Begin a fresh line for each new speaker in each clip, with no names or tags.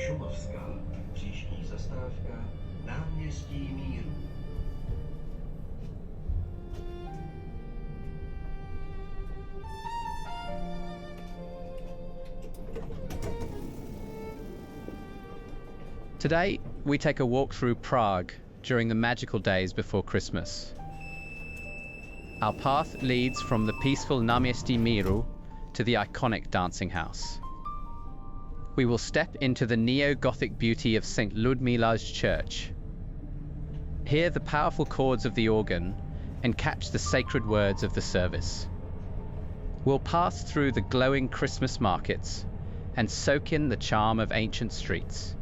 Šumavská. Příští zastávka Náměstí Míru.
Today, we take a walk through Prague during the magical days before Christmas. Our path leads from the peaceful Náměstí Míru to the iconic dancing house. We will step into the neo-Gothic beauty of St. Ludmila's Church. Hear the powerful chords of the organ and catch the sacred words of the service. We'll pass through the glowing Christmas markets and soak in the charm of ancient streets,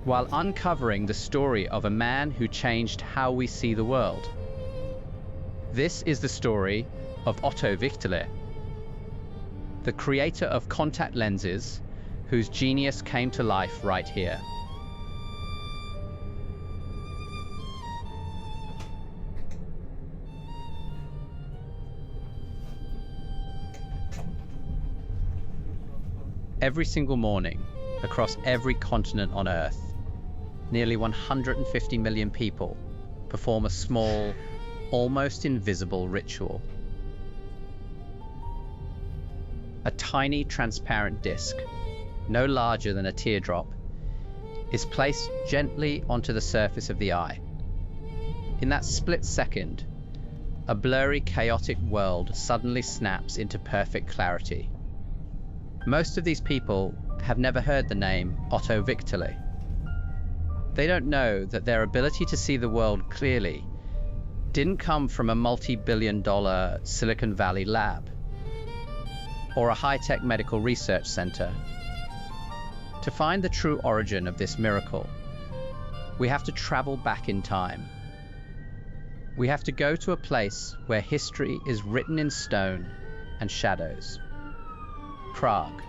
while uncovering the story of a man who changed how we see the world. This is the story of Otto Wichterle, the creator of contact lenses, whose genius came to life right here. Every single morning, across every continent on Earth, nearly 150 million people perform a small, almost invisible ritual. A tiny transparent disc, no larger than a teardrop, is placed gently onto the surface of the eye. In that split second, a blurry, chaotic world suddenly snaps into perfect clarity. Most of these people have never heard the name Otto Wichterle. They don't know that their ability to see the world clearly didn't come from a multi-billion-dollar Silicon Valley lab or a high-tech medical research center. To find the true origin of this miracle, we have to travel back in time. We have to go to a place where history is written in stone and shadows. Prague,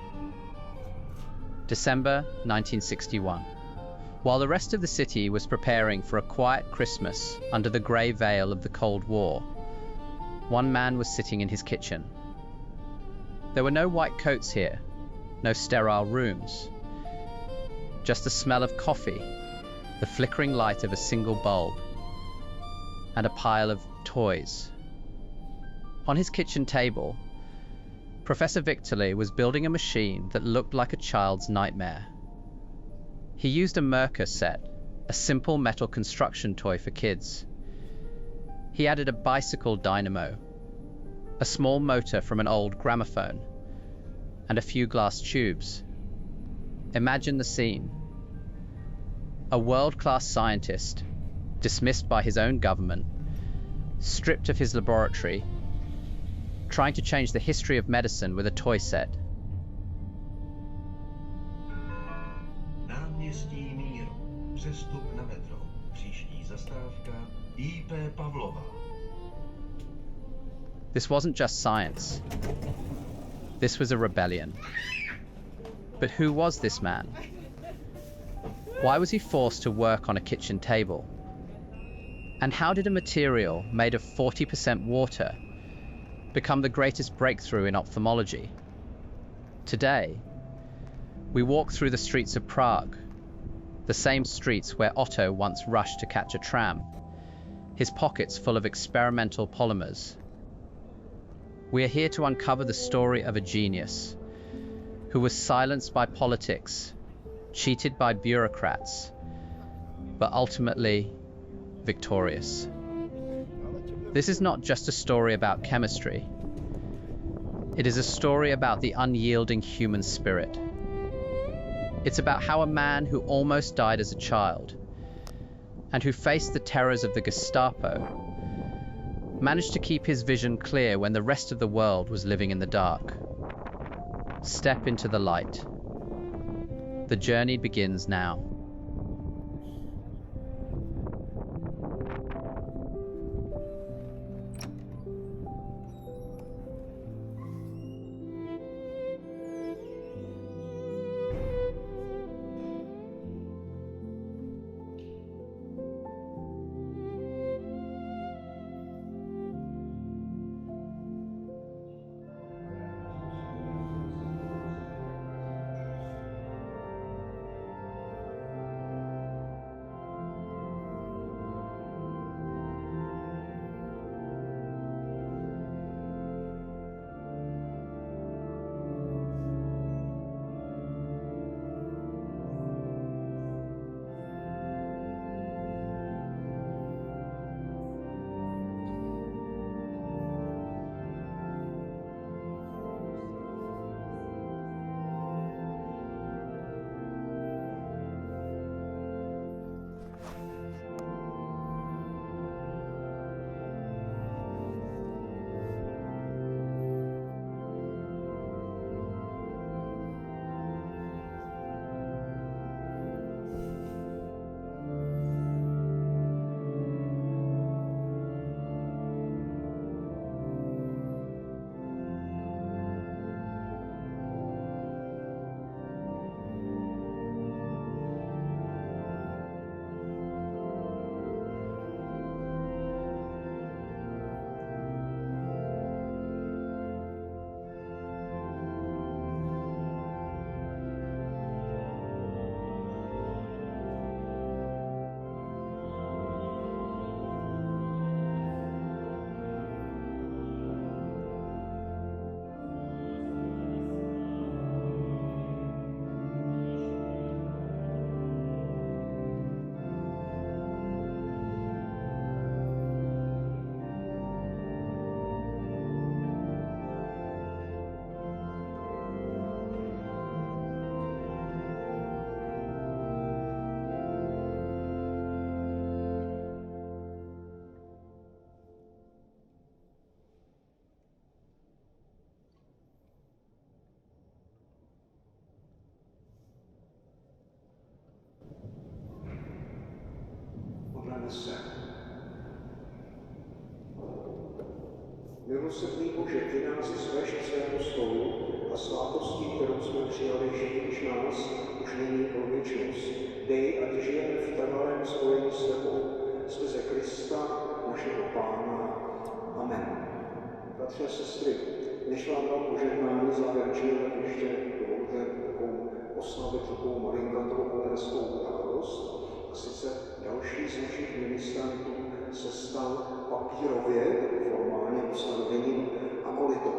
December 1961. While the rest of the city was preparing for a quiet Christmas under the grey veil of the Cold War, one man was sitting in his kitchen. There were no white coats here, no sterile rooms, just the smell of coffee, the flickering light of a single bulb, and a pile of toys. On his kitchen table, Professor Wichterle was building a machine that looked like a child's nightmare. He used a Merkur set, a simple metal construction toy for kids. He added a bicycle dynamo, a small motor from an old gramophone, and a few glass tubes. Imagine the scene. A world-class scientist, dismissed by his own government, stripped of his laboratory, trying to change the history of medicine with a toy set.
Náměstí Míru. Přestup na metro. Příští zastávka IP Pavlova.
This wasn't just science. This was a rebellion. But who was this man? Why was he forced to work on a kitchen table? And how did a material made of 40% water become the greatest breakthrough in ophthalmology? Today, we walk through the streets of Prague, the same streets where Otto once rushed to catch a tram, his pockets full of experimental polymers. We are here to uncover the story of a genius who was silenced by politics, cheated by bureaucrats, but ultimately victorious. This is not just a story about chemistry. It is a story about the unyielding human spirit. It's about how a man who almost died as a child and who faced the terrors of the Gestapo managed to keep his vision clear when the rest of the world was living in the dark. Step into the light. The journey begins now.
se. Milosrdný Bože, ty nás zveš k svému stolu a svátostí, kterou jsme přijali, živíš nás, už nyní pro věčnost. Dej, ať žijeme v trvalém spojení s tebou, skrze Krista, našeho Pána. Amen. Bratři a sestry, než vám dám požehnání závěrečně, tak ještě dovolte oslavit takovou malinkatou, ale hezkou událost. A sice další z našich ministrantů se stal papírově, formálně ustanovením akolitou.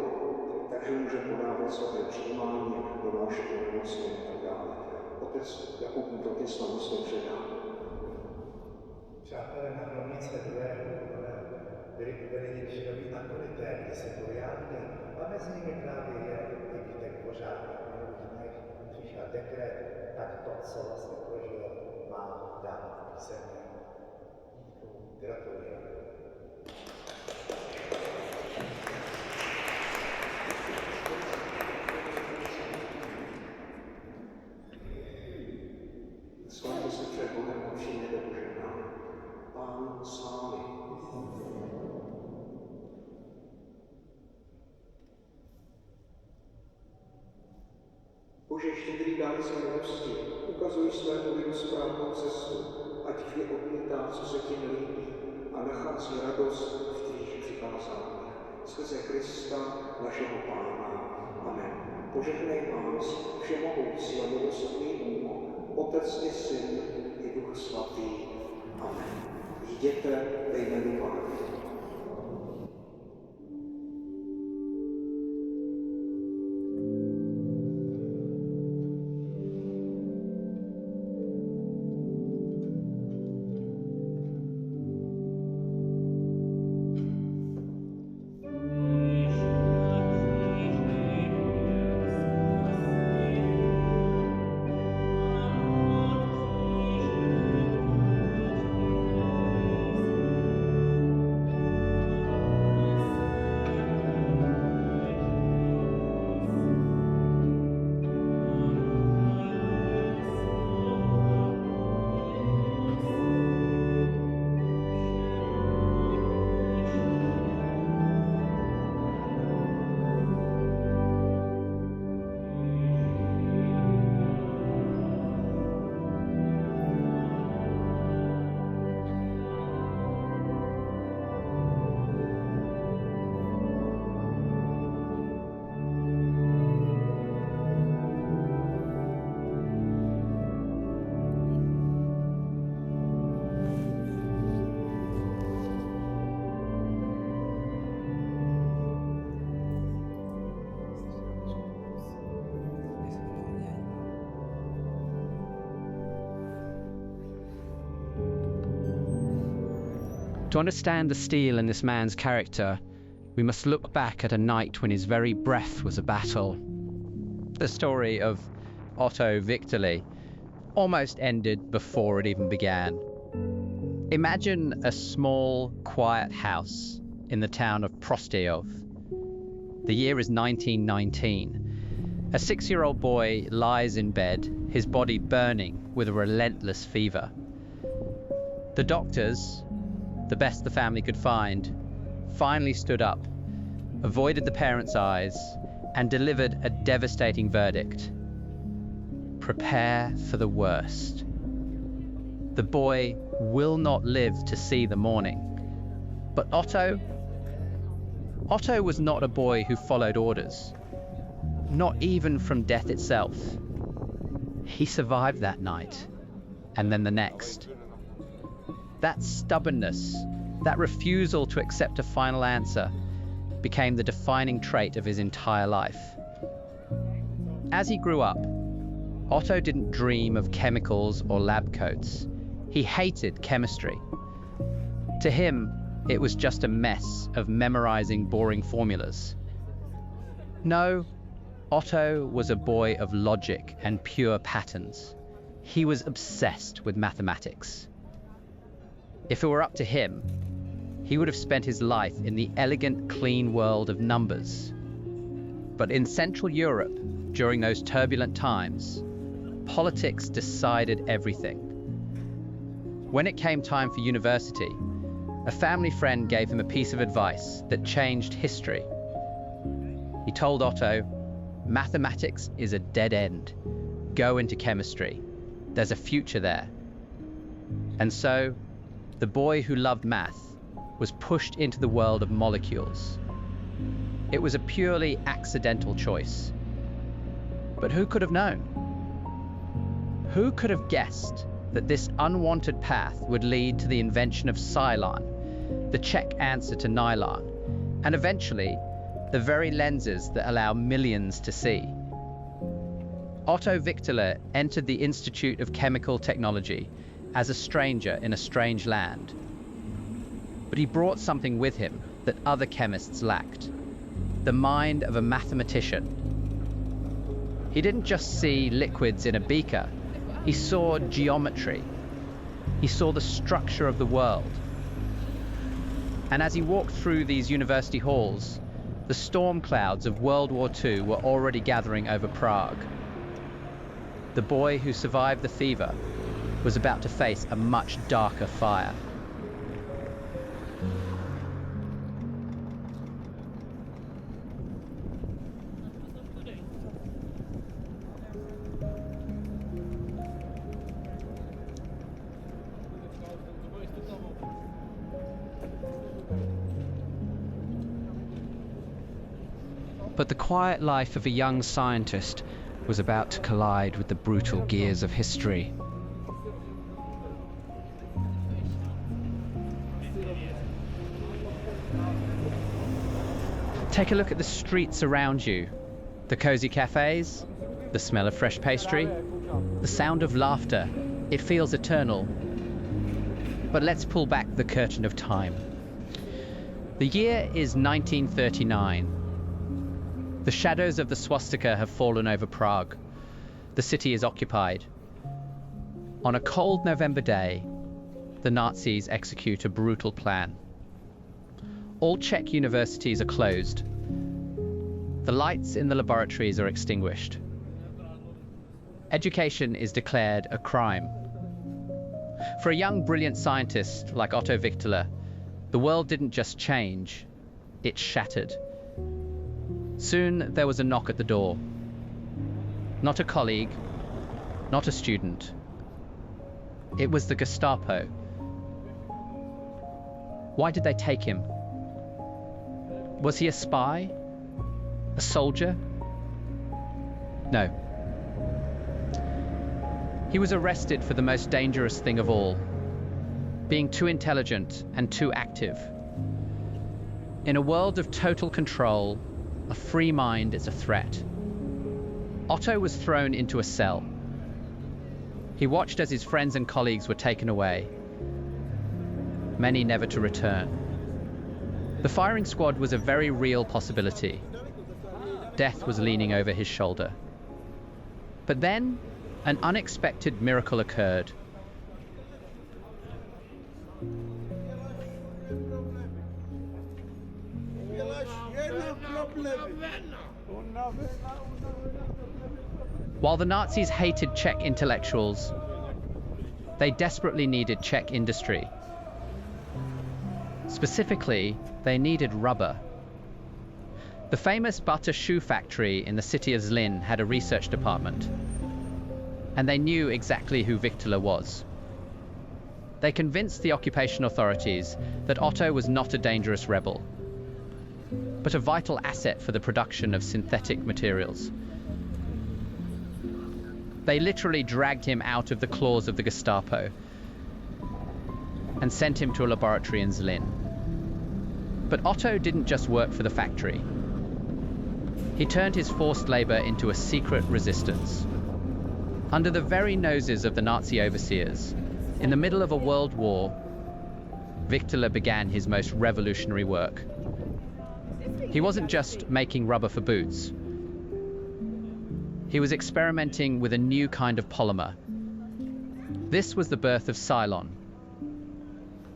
Takže může podávat své přijímání, donášet nemocně a tak dále. Otec Jakub mu taky slavnostně předá.
Přátelé, na rovnice druhého byli uvedeni tři noví akolité, kde se pojádli, a mezi nimi právě je i Vítek pořád na minulých dnech přišel dekret, tak to, co vlastně prožil, má dát písemně. Gratuluji.
Sváte se před Bohem a přijměte požehnání. Pán s vámi. Bože, štědrý dárce milosti, ukazuj svému lidu správnou cestu, ať je odmítá, co se ti nelíbí, a nachází radost v tvých přikázáních. Skrze Krista, našeho Pána. Amen. Požehnej vás, všemohoucí a milosrdný Bůh, Otec i Syn i Duch Svatý. Amen. Jděte ve jménu Pána.
To understand the steel in this man's character, we must look back at a night when his very breath was a battle. The story of Otto Wichterle almost ended before it even began. Imagine a small, quiet house in the town of Prostějov. The year is 1919. A 6-year-old boy lies in bed, his body burning with a relentless fever. The doctors, the best the family could find, finally stood up, avoided the parents' eyes, and delivered a devastating verdict. Prepare for the worst. The boy will not live to see the morning. But Otto was not a boy who followed orders, not even from death itself. He survived that night, and then the next. That stubbornness, that refusal to accept a final answer, became the defining trait of his entire life. As he grew up, Otto didn't dream of chemicals or lab coats. He hated chemistry. To him, it was just a mess of memorizing boring formulas. No, Otto was a boy of logic and pure patterns. He was obsessed with mathematics. If it were up to him, he would have spent his life in the elegant, clean world of numbers. But in Central Europe, during those turbulent times, politics decided everything. When it came time for university, a family friend gave him a piece of advice that changed history. He told Otto, "Mathematics is a dead end. Go into chemistry. There's a future there." And so, the boy who loved math was pushed into the world of molecules. It was a purely accidental choice. But who could have known? Who could have guessed that this unwanted path would lead to the invention of Cylon, the Czech answer to nylon, and eventually, the very lenses that allow millions to see? Otto Wichterle entered the Institute of Chemical Technology as a stranger in a strange land. But he brought something with him that other chemists lacked: the mind of a mathematician. He didn't just see liquids in a beaker, he saw geometry. He saw the structure of the world. And as he walked through these university halls, the storm clouds of World War II were already gathering over Prague. The boy who survived the fever was about to face a much darker fire. But the quiet life of a young scientist was about to collide with the brutal gears of history. Take a look at the streets around you. The cozy cafes, the smell of fresh pastry, the sound of laughter. It feels eternal. But let's pull back the curtain of time. The year is 1939. The shadows of the swastika have fallen over Prague. The city is occupied. On a cold November day, the Nazis execute a brutal plan. All Czech universities are closed. The lights in the laboratories are extinguished. Education is declared a crime. For a young, brilliant scientist like Otto Wichterle, the world didn't just change, it shattered. Soon there was a knock at the door. Not a colleague, not a student. It was the Gestapo. Why did they take him? Was he a spy? A soldier? No. He was arrested for the most dangerous thing of all: being too intelligent and too active. In a world of total control, a free mind is a threat. Otto was thrown into a cell. He watched as his friends and colleagues were taken away, many never to return. The firing squad was a very real possibility. Death was leaning over his shoulder. But then, an unexpected miracle occurred. While the Nazis hated Czech intellectuals, they desperately needed Czech industry. Specifically, they needed rubber. The famous butter shoe factory in the city of Zlín had a research department, and they knew exactly who Wichterle was. They convinced the occupation authorities that Otto was not a dangerous rebel, but a vital asset for the production of synthetic materials. They literally dragged him out of the claws of the Gestapo and sent him to a laboratory in Zlín. But Otto didn't just work for the factory. He turned his forced labor into a secret resistance. Under the very noses of the Nazi overseers, in the middle of a world war, Wichterle began his most revolutionary work. He wasn't just making rubber for boots. He was experimenting with a new kind of polymer. This was the birth of Cylon,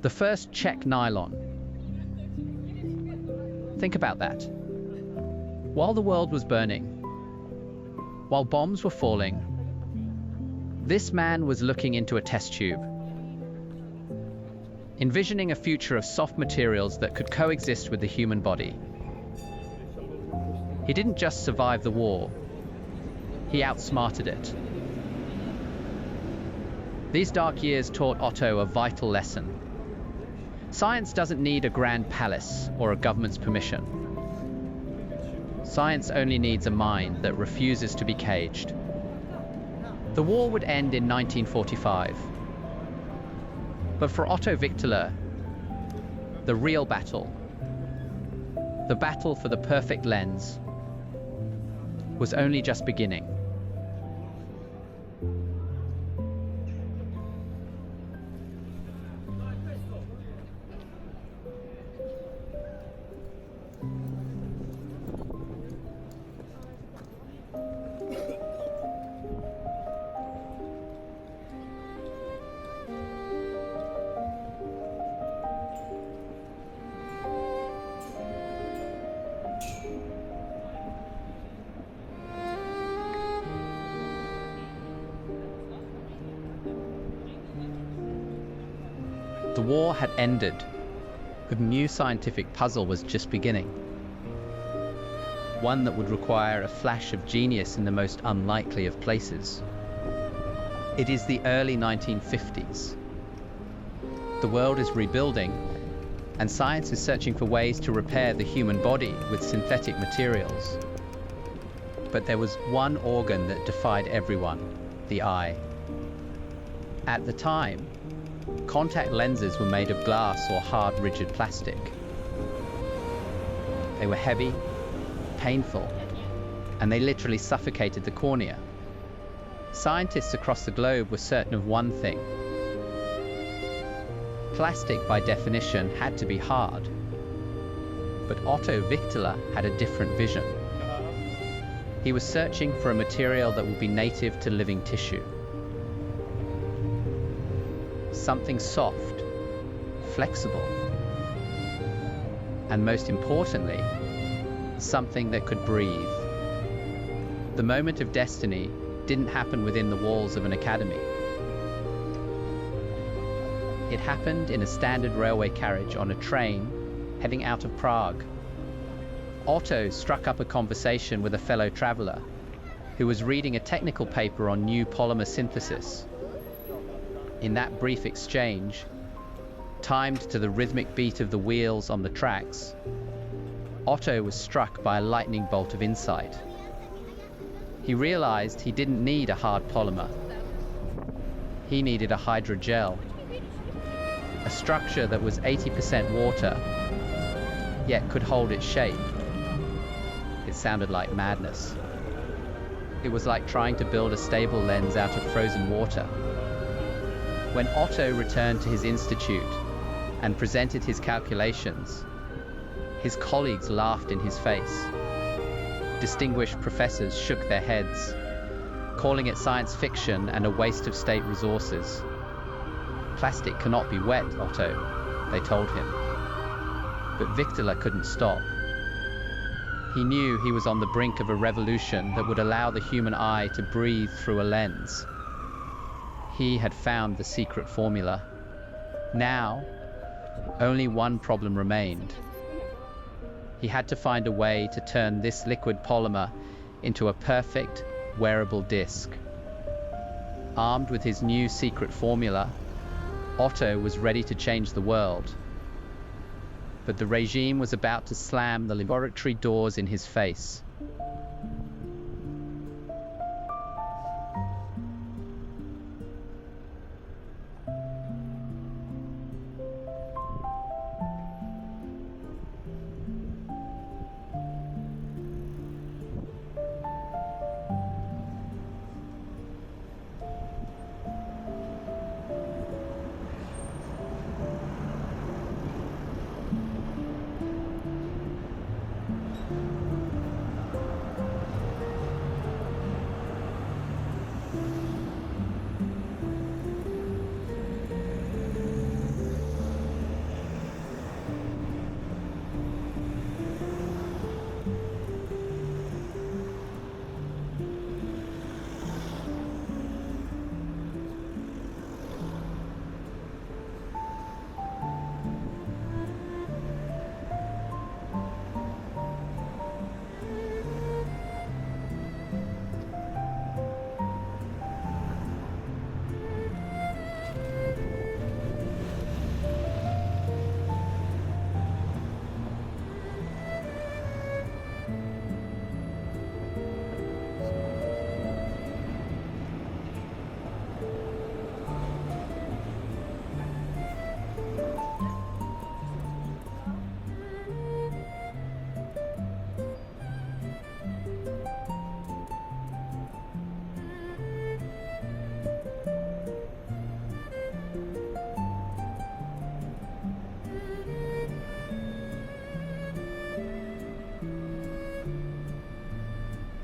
the first Czech nylon. Think about that. While the world was burning, while bombs were falling, this man was looking into a test tube. envisioning a future of soft materials that could coexist with the human body. He didn't just survive the war, he outsmarted it. These dark years taught Otto a vital lesson. Science doesn't need a grand palace or a government's permission. Science only needs a mind that refuses to be caged. The war would end in 1945. But for Otto Wichterle, the real battle, the battle for the perfect lens, was only just beginning. The war had ended, but a new scientific puzzle was just beginning. One that would require a flash of genius in the most unlikely of places. It is the early 1950s. The world is rebuilding, and science is searching for ways to repair the human body with synthetic materials. But there was one organ that defied everyone, the eye. At the time, contact lenses were made of glass or hard, rigid plastic. They were heavy, painful, and they literally suffocated the cornea. Scientists across the globe were certain of one thing. Plastic, by definition, had to be hard. But Otto Wichterle had a different vision. He was searching for a material that would be native to living tissue. Something soft, flexible, and most importantly, something that could breathe. The moment of destiny didn't happen within the walls of an academy. It happened in a standard railway carriage on a train heading out of Prague. Otto struck up a conversation with a fellow traveler who was reading a technical paper on new polymer synthesis. In that brief exchange, timed to the rhythmic beat of the wheels on the tracks, Otto was struck by a lightning bolt of insight. He realized he didn't need a hard polymer. He needed a hydrogel, a structure that was 80% water, yet could hold its shape. It sounded like madness. It was like trying to build a stable lens out of frozen water. When Otto returned to his institute and presented his calculations, his colleagues laughed in his face. Distinguished professors shook their heads, calling it science fiction and a waste of state resources. Plastic cannot be wet, Otto, they told him. But Wichterle couldn't stop. He knew he was on the brink of a revolution that would allow the human eye to breathe through a lens. He had found the secret formula. Now, only one problem remained. He had to find a way to turn this liquid polymer into a perfect, wearable disc. Armed with his new secret formula, Otto was ready to change the world. But the regime was about to slam the laboratory doors in his face.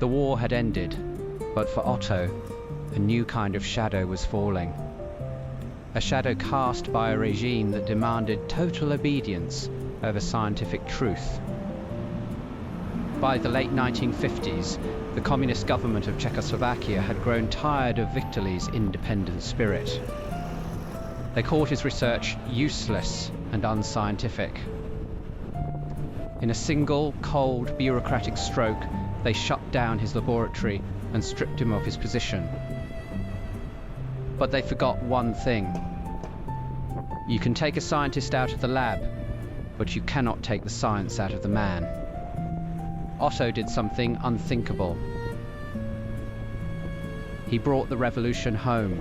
The war had ended, but for Otto, a new kind of shadow was falling. A shadow cast by a regime that demanded total obedience over scientific truth. By the late 1950s, the communist government of Czechoslovakia had grown tired of Wichterle's independent spirit. They called his research useless and unscientific. In a single, cold, bureaucratic stroke, they shut down his laboratory and stripped him of his position. But they forgot one thing. You can take a scientist out of the lab, but you cannot take the science out of the man. Otto did something unthinkable. He brought the revolution home.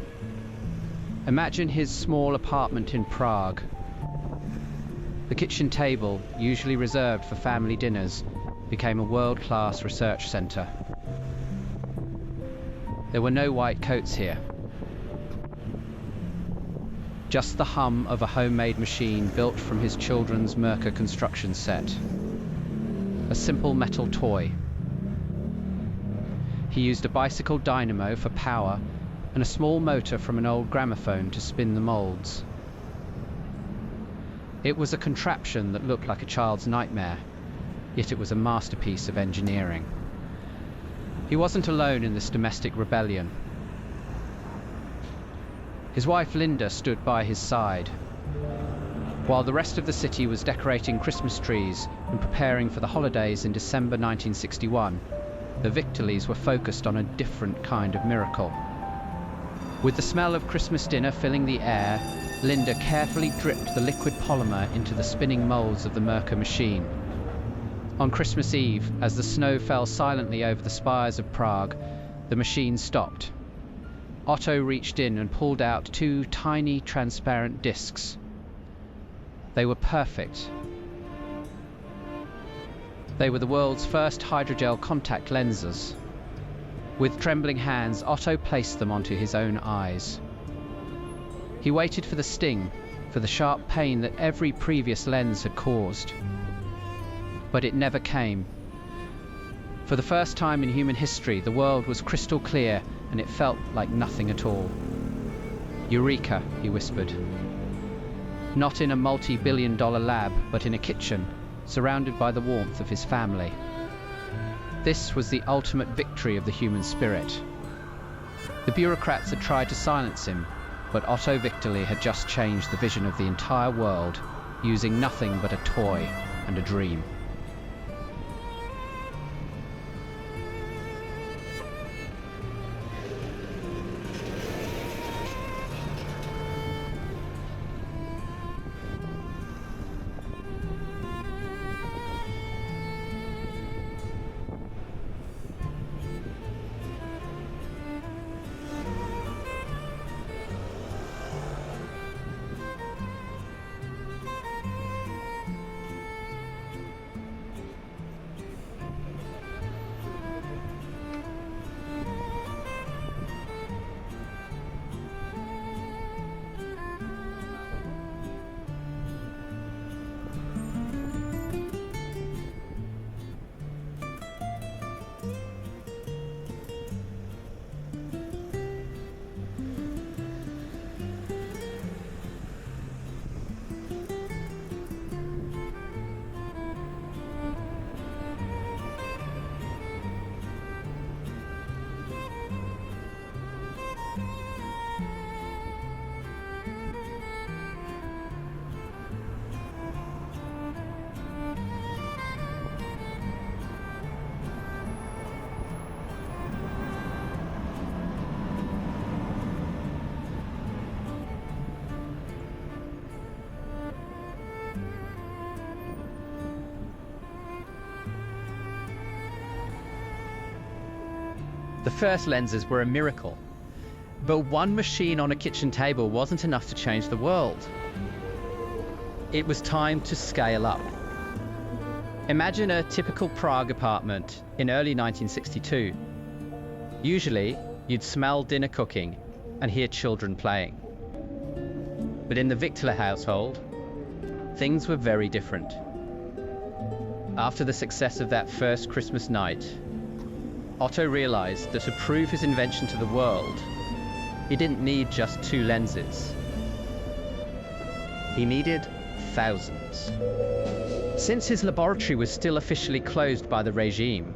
Imagine his small apartment in Prague. The kitchen table, usually reserved for family dinners, became a world-class research centre. There were no white coats here. Just the hum of a homemade machine built from his children's Merkur construction set. A simple metal toy. He used a bicycle dynamo for power and a small motor from an old gramophone to spin the moulds. It was a contraption that looked like a child's nightmare, yet it was a masterpiece of engineering. He wasn't alone in this domestic rebellion. His wife Linda stood by his side. While the rest of the city was decorating Christmas trees and preparing for the holidays in December 1961, the Wichterles were focused on a different kind of miracle. With the smell of Christmas dinner filling the air, Linda carefully dripped the liquid polymer into the spinning molds of the Merkur machine. On Christmas Eve, as the snow fell silently over the spires of Prague, the machine stopped. Otto reached in and pulled out 2 tiny, transparent discs. They were perfect. They were the world's first hydrogel contact lenses. With trembling hands, Otto placed them onto his own eyes. He waited for the sting, for the sharp pain that every previous lens had caused. But it never came. For the first time in human history, the world was crystal clear, and it felt like nothing at all. Eureka, he whispered. Not in a multi-billion-dollar lab, but in a kitchen, surrounded by the warmth of his family. This was the ultimate victory of the human spirit. The bureaucrats had tried to silence him, but Otto Wichterle had just changed the vision of the entire world, using nothing but a toy and a dream. The first lenses were a miracle, but one machine on a kitchen table wasn't enough to change the world. It was time to scale up. Imagine a typical Prague apartment in early 1962. Usually, you'd smell dinner cooking and hear children playing. But in the Wichterle household, things were very different. After the success of that first Christmas night, Otto realized that to prove his invention to the world, he didn't need just 2 lenses. He needed thousands. Since his laboratory was still officially closed by the regime,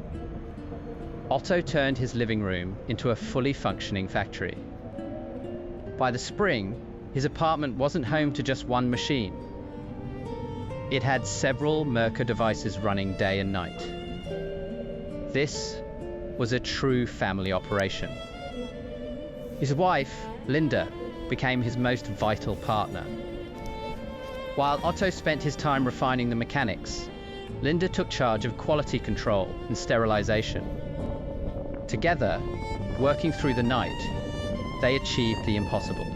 Otto turned his living room into a fully functioning factory. By the spring, his apartment wasn't home to just one machine. It had several Merkur devices running day and night. This was a true family operation. His wife, Linda, became his most vital partner. While Otto spent his time refining the mechanics, Linda took charge of quality control and sterilization. Together, working through the night, they achieved the impossible.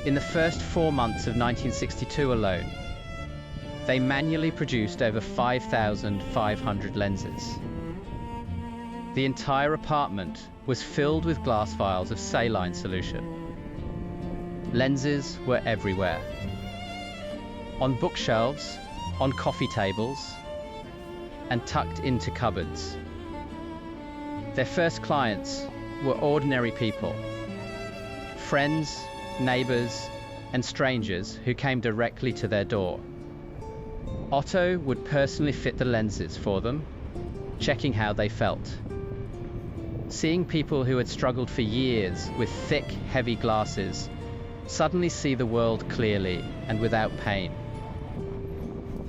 In the first 4 months of 1962 alone, they manually produced over 5,500 lenses. The entire apartment was filled with glass vials of saline solution. Lenses were everywhere. On bookshelves, on coffee tables, and tucked into cupboards. Their first clients were ordinary people, friends, neighbors, and strangers who came directly to their door. Otto would personally fit the lenses for them, checking how they felt. Seeing people who had struggled for years with thick, heavy glasses suddenly see the world clearly and without pain.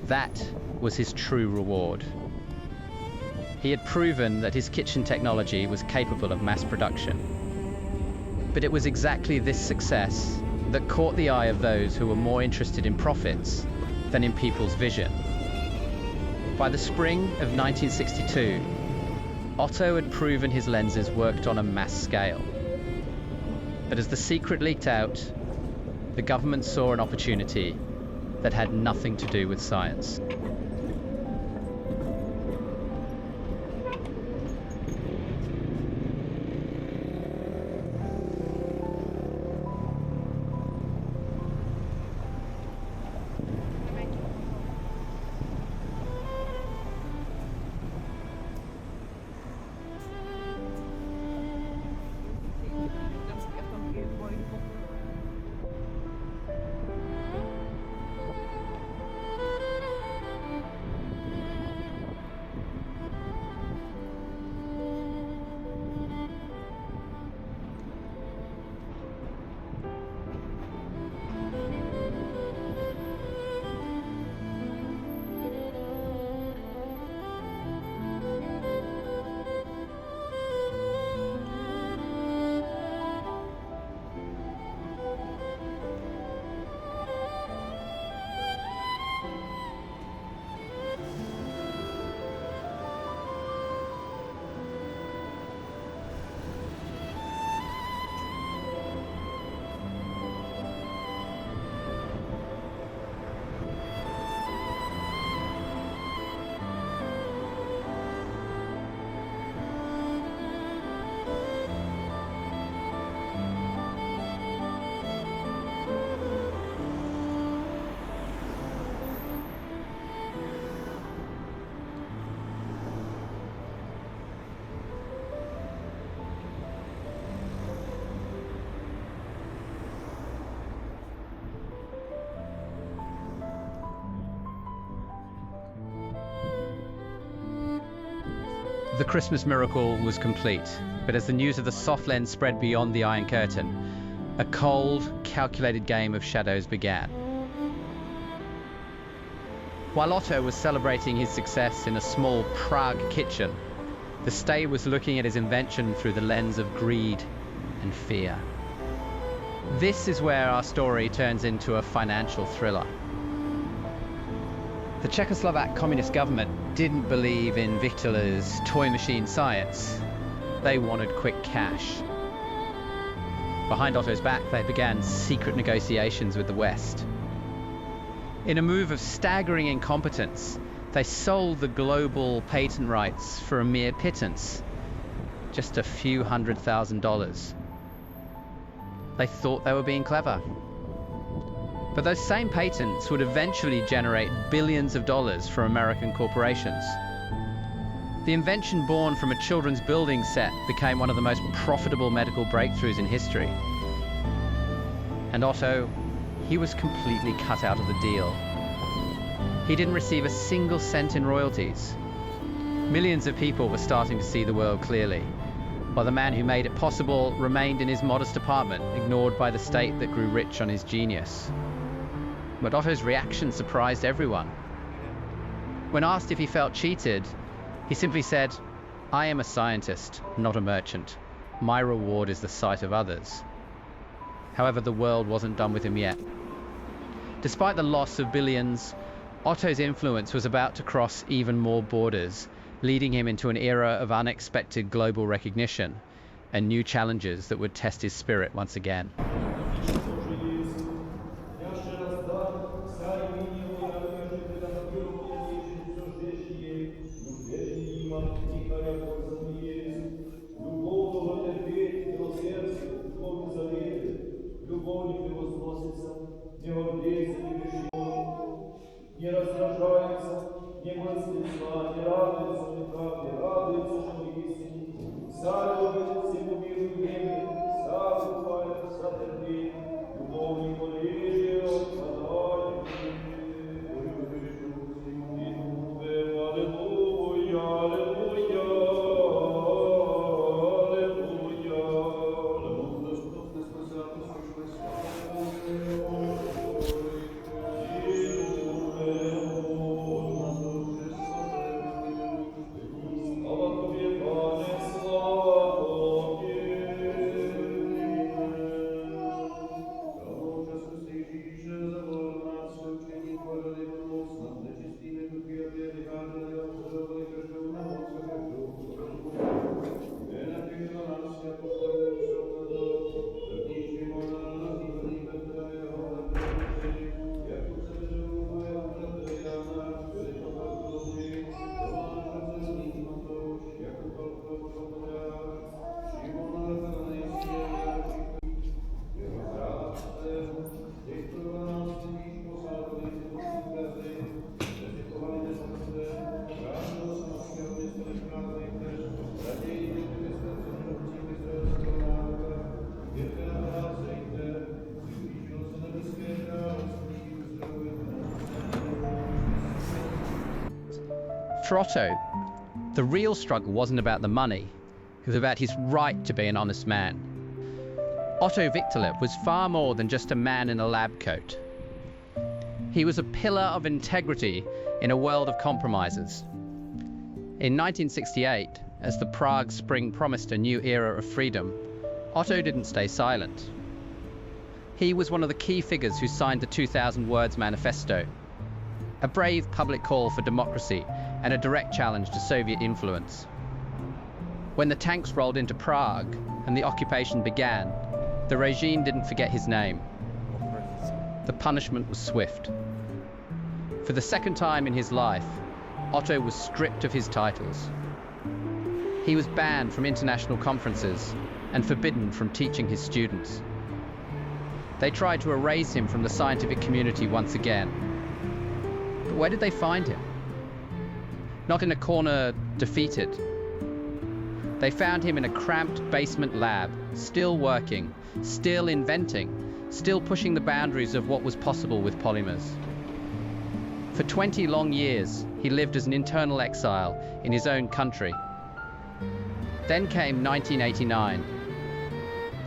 That was his true reward. He had proven that his kitchen technology was capable of mass production. But it was exactly this success that caught the eye of those who were more interested in profits than in people's vision. By the spring of 1962, Otto had proven his lenses worked on a mass scale. But as the secret leaked out, the government saw an opportunity that had nothing to do with science. The Christmas miracle was complete, but as the news of the soft lens spread beyond the Iron Curtain, a cold, calculated game of shadows began. While Otto was celebrating his success in a small Prague kitchen, the state was looking at his invention through the lens of greed and fear. This is where our story turns into a financial thriller. The Czechoslovak communist government didn't believe in Wichterle's toy machine science. They wanted quick cash. Behind Otto's back, they began secret negotiations with the West. In a move of staggering incompetence, they sold the global patent rights for a mere pittance, just a few $100,000. They thought they were being clever. But those same patents would eventually generate billions of dollars for American corporations. The invention born from a children's building set became one of the most profitable medical breakthroughs in history. And Otto, he was completely cut out of the deal. He didn't receive a single cent in royalties. Millions of people were starting to see the world clearly, while the man who made it possible remained in his modest apartment, ignored by the state that grew rich on his genius. But Otto's reaction surprised everyone. When asked if he felt cheated, he simply said, "I am a scientist, not a merchant. My reward is the sight of others." However, the world wasn't done with him yet. Despite the loss of billions, Otto's influence was about to cross even more borders, leading him into an era of unexpected global recognition and new challenges that would test his spirit once again.
Nie rozdrażająca, nie błędnytwa, nie radujca, nieprawdzie, radujca, że nie istni. Sary obecnie pomiłujemy, sary chwalę, sary dni, любові поліжі, отпадають. Аллилуйя, аллилуйя, аллилуйя. Доступне спасати,
For Otto, the real struggle wasn't about the money, it was about his right to be an honest man. Otto Wichterle was far more than just a man in a lab coat. He was a pillar of integrity in a world of compromises. In 1968, as the Prague Spring promised a new era of freedom, Otto didn't stay silent. He was one of the key figures who signed the 2,000 Words Manifesto, a brave public call for democracy and a direct challenge to Soviet influence. When the tanks rolled into Prague and the occupation began, the regime didn't forget his name. The punishment was swift. For the second time in his life, Otto was stripped of his titles. He was banned from international conferences and forbidden from teaching his students. They tried to erase him from the scientific community once again. But where did they find him? Not in a corner, defeated. They found him in a cramped basement lab, still working, still inventing, still pushing the boundaries of what was possible with polymers. For 20 long years, he lived as an internal exile in his own country. Then came 1989.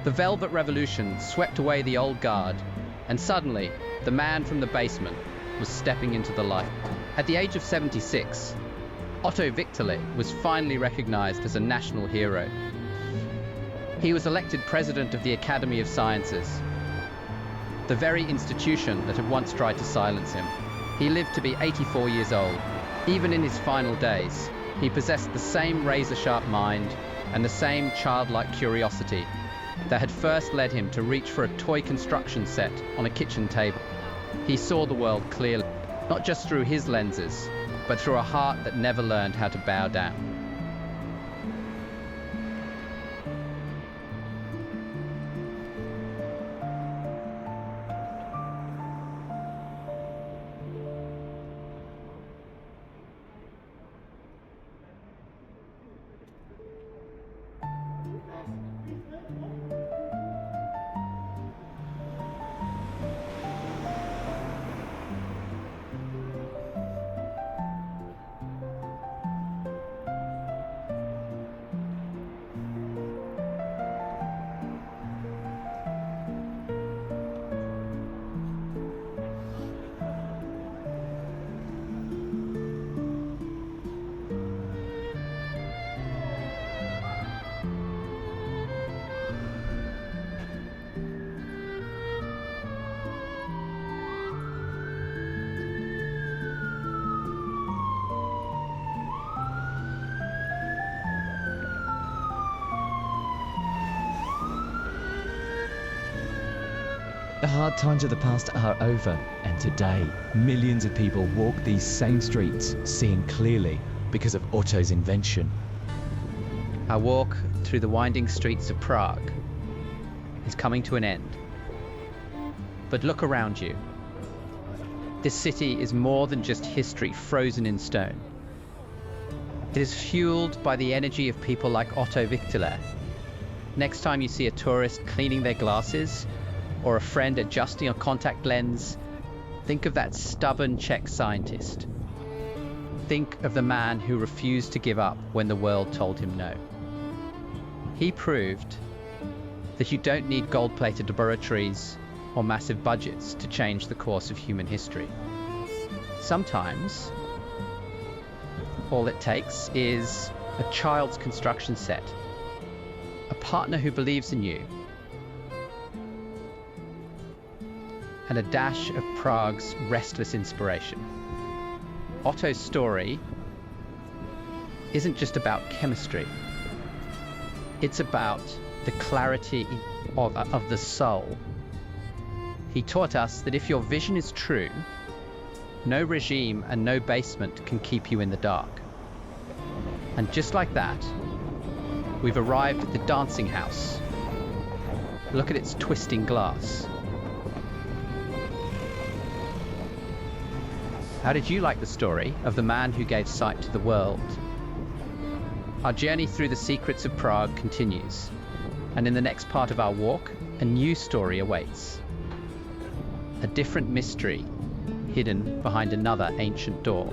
The Velvet Revolution swept away the old guard, and suddenly, the man from the basement was stepping into the light. At the age of 76, Otto Wichterle was finally recognized as a national hero. He was elected president of the Academy of Sciences, the very institution that had once tried to silence him. He lived to be 84 years old. Even in his final days, he possessed the same razor-sharp mind and the same childlike curiosity that had first led him to reach for a toy construction set on a kitchen table. He saw the world clearly, not just through his lenses, but through a heart that never learned how to bow down.
The hard times of the past are over, and today, millions of people walk these same streets, seeing clearly because of Otto's invention.
Our walk through the winding streets of Prague is coming to an end. But look around you. This city is more than just history frozen in stone. It is fueled by the energy of people like Otto Wichterle. Next time you see a tourist cleaning their glasses or a friend adjusting a contact lens, think of that stubborn Czech scientist. Think of the man who refused to give up when the world told him no. He proved that you don't need gold-plated laboratories or massive budgets to change the course of human history. Sometimes, all it takes is a child's construction set, a partner who believes in you, and a dash of Prague's restless inspiration. Otto's story isn't just about chemistry. It's about the clarity of the soul. He taught us that if your vision is true, no regime and no basement can keep you in the dark. And just like that, we've arrived at the dancing house. Look at its twisting glass. How did you like the story of the man who gave sight to the world? Our journey through the secrets of Prague continues, and in the next part of our walk, a new story awaits. A different mystery hidden behind another ancient door.